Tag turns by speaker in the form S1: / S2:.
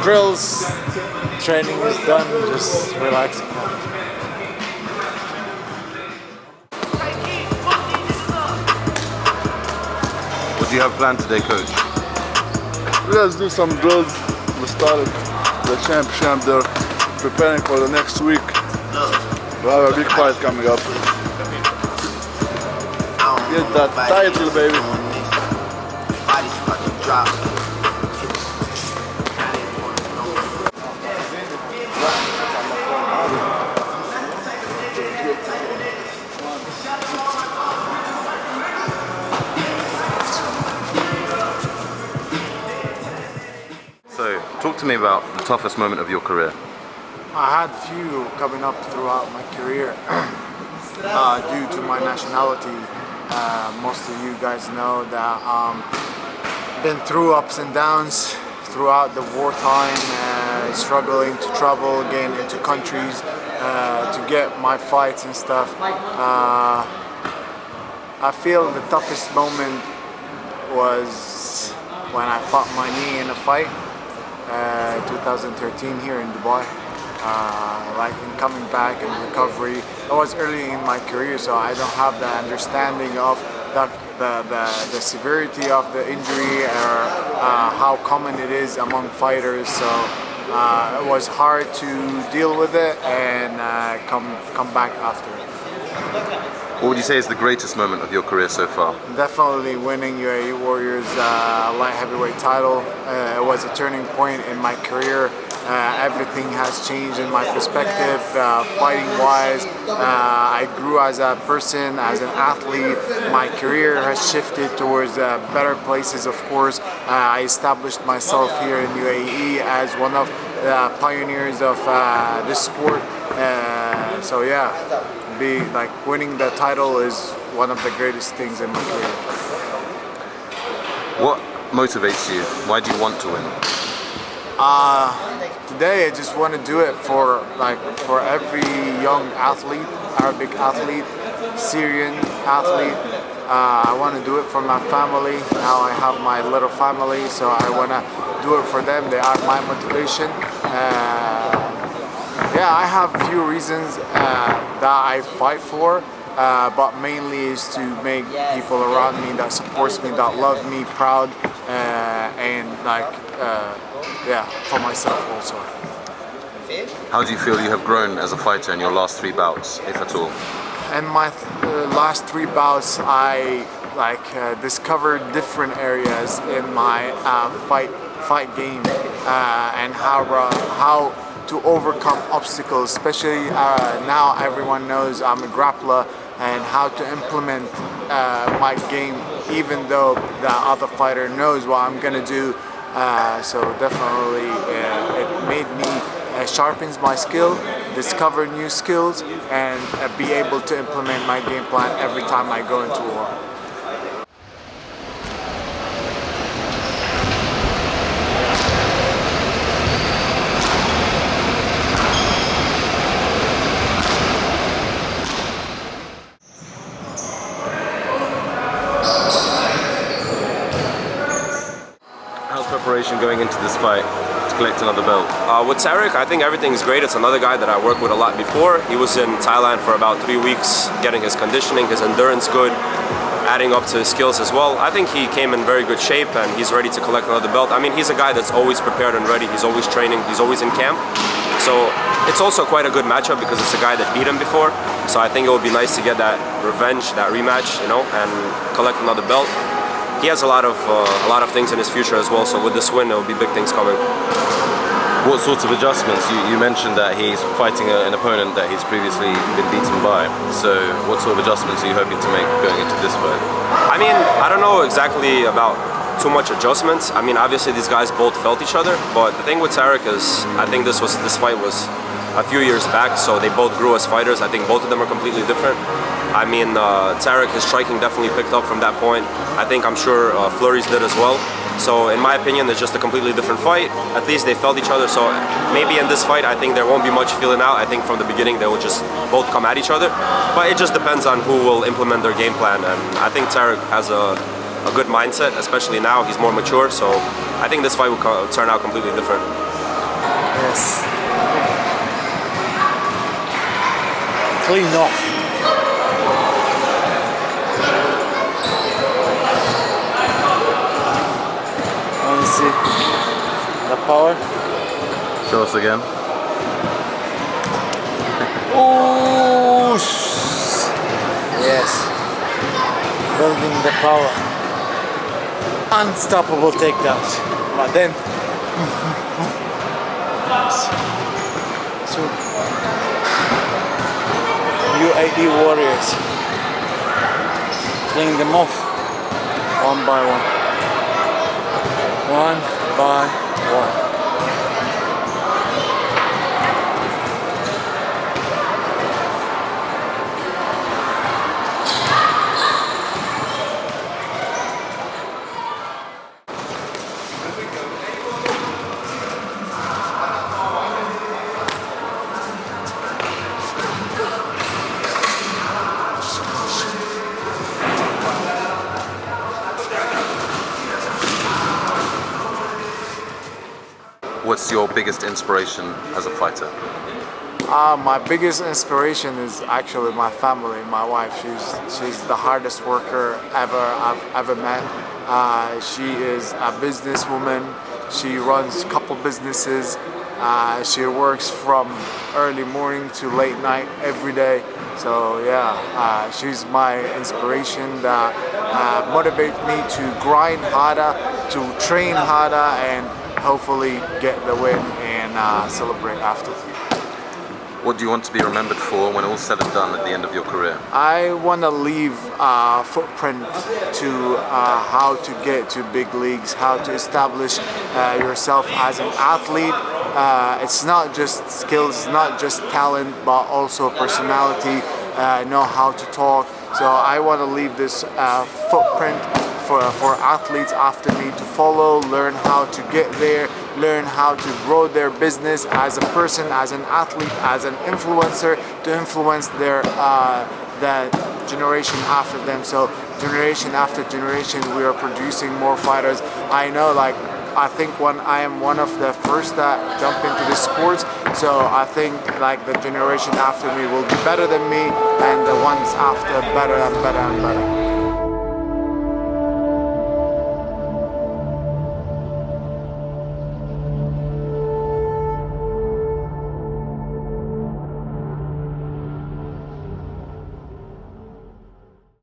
S1: drills, training is done, just relaxing now.
S2: What do you have planned today, Coach?
S3: Let's do some drills. We started the champ. They're preparing for the next week. We have a big fight coming up. Get that title, baby.
S2: So, talk to me about the toughest moment of your career.
S1: I had few coming up throughout my career due to my nationality. Most of you guys know that been through ups and downs throughout the wartime, struggling to travel again into countries to get my fights and stuff. I feel the toughest moment was when I popped my knee in a fight, 2013 here in Dubai. Like in coming back and recovery. I was early in my career, so I don't have the understanding of the severity of the injury or how common it is among fighters. So it was hard to deal with it and come back after it.
S2: What would you say is the greatest moment of your career so far?
S1: Definitely winning UAE Warriors light heavyweight title. It was a turning point in my career. Everything has changed in my perspective, fighting wise. I grew as a person, as an athlete. My career has shifted towards better places, of course. I established myself here in UAE as one of the pioneers of this sport. So yeah, winning the title is one of the greatest things in my career.
S2: What motivates you? Why do you want to win?
S1: Today I just want to do it for every young athlete, Arabic athlete, Syrian athlete. I want to do it for my family. Now I have my little family, so I want to do it for them. They are my motivation. Yeah, I have a few reasons that I fight for, but mainly is to make people around me that supports me, that love me, proud, and yeah, for myself also.
S2: How do you feel you have grown as a fighter in your last 3 bouts, if at all?
S1: In my last 3 bouts, I discovered different areas in my fight game and how to overcome obstacles. Especially now, everyone knows I'm a grappler and how to implement my game, even though the other fighter knows what I'm gonna do. So definitely it made me sharpens my skill, discover new skills, and be able to implement my game plan every time I go into war.
S2: How's preparation going into this fight to collect another belt?
S4: With Tarek, I think everything's great. It's another guy that I worked with a lot before. He was in Thailand for about 3 weeks, getting his conditioning, his endurance good, adding up to his skills as well. I think he came in very good shape and he's ready to collect another belt. I mean, he's a guy that's always prepared and ready. He's always training. He's always in camp. So it's also quite a good matchup because it's a guy that beat him before. So I think it would be nice to get that revenge, that rematch, you know, and collect another belt. He has a lot of things in his future as well. So with this win, there will be big things coming.
S2: What sorts of adjustments? You mentioned that he's fighting an opponent that he's previously been beaten by. So what sort of adjustments are you hoping to make going into this fight?
S4: I mean, I don't know exactly about too much adjustments. I mean, obviously these guys both felt each other, but the thing with Tarek is, I think this fight was a few years back, so they both grew as fighters. I think both of them are completely different. I mean, Tarek, his striking definitely picked up from that point. I'm sure Fleury's did as well. So in my opinion, it's just a completely different fight. At least they felt each other, so maybe in this fight, I think there won't be much feeling out. I think from the beginning, they will just both come at each other. But it just depends on who will implement their game plan. And I think Tarek has a good mindset, especially now. He's more mature, so I think this fight will turn out completely different.
S5: Yes. Clean off. Let me see the power.
S2: Show us again.
S5: Ooh, yes. Building the power. Unstoppable takedowns. But then, so UAE Warriors clean them off one by one. One by one.
S2: What's your biggest inspiration as a fighter?
S1: My biggest inspiration is actually my family, my wife. She's the hardest worker I've ever met. She is a businesswoman. She runs a couple businesses. She works from early morning to late night every day. So yeah, she's my inspiration that motivates me to grind harder, to train harder, and hopefully get the win and celebrate after.
S2: What do you want to be remembered for when all's said and done at the end of your career?
S1: I want to leave a footprint to how to get to big leagues, how to establish yourself as an athlete. It's not just skills, not just talent, but also personality, know how to talk. So I want to leave this footprint for athletes after me to follow, learn how to get there, learn how to grow their business as a person, as an athlete, as an influencer, to influence their the generation after them. So generation after generation, we are producing more fighters. I know, like, I think I am one of the first that jump into this sports, so I think like the generation after me will be better than me, and the ones after better and better and better.